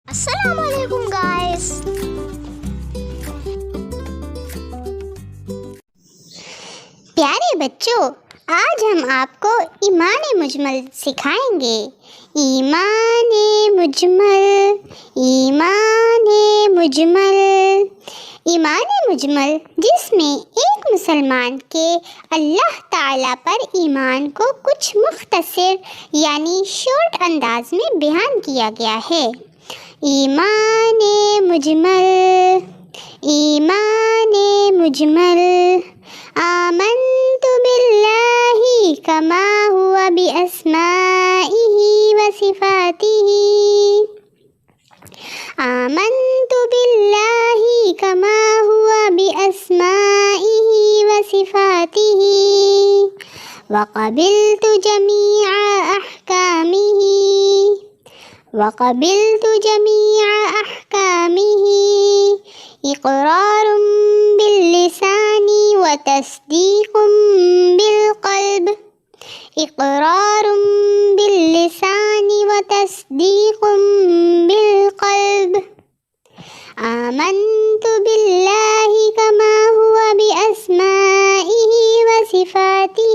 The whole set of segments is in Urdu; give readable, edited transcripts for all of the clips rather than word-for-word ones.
السلام علیکم گائز، پیارے بچوں، آج ہم آپ کو ایمان مجمل سکھائیں گے۔ ایمان مجمل، ایمان مجمل، ایمان مجمل جس میں ایک مسلمان کے اللہ تعالیٰ پر ایمان کو کچھ مختصر یعنی شارٹ انداز میں بیان کیا گیا ہے۔ ایمان مجمل، ایمان مجمل، آمنت باللہ کما ہوا باسمائہ وصفاتہ، آمنت باللہ کما ہوا باسمائہ وصفاتہ، وقبلت جمیع احکامہ، وقبلت جمیع احکامہ، اقرار باللسان وتصدیق بالقلب، اقرار باللسان وتصدیق بالقلب، آمنت باللہ کما ہوا باسمائہ وصفاتہ،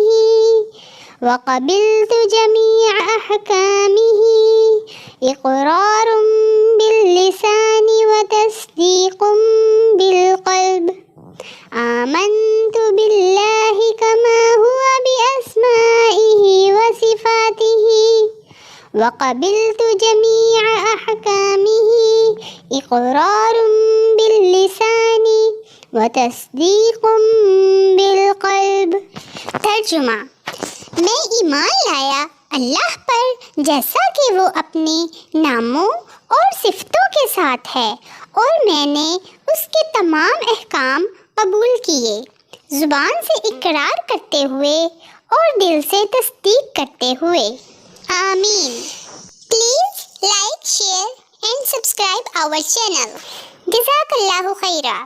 وقبلت جمیع احکامہ، اقرار باللسان وتصدیق بالقلب، آمنت باللہ کما ہوا باسمائہ وصفاتہ، وقبلت جمیع احکامہ، اقرار باللسان وتصدیق بالقلب۔ ترجمہ: میں ایمان لایا اللہ پر جیسا کہ وہ اپنے ناموں اور صفتوں کے ساتھ ہے، اور میں نے اس کے تمام احکام قبول کیے، زبان سے اقرار کرتے ہوئے اور دل سے تصدیق کرتے ہوئے۔ آمین۔ Please like, share and subscribe our channel۔ جزاک اللہ خیرا۔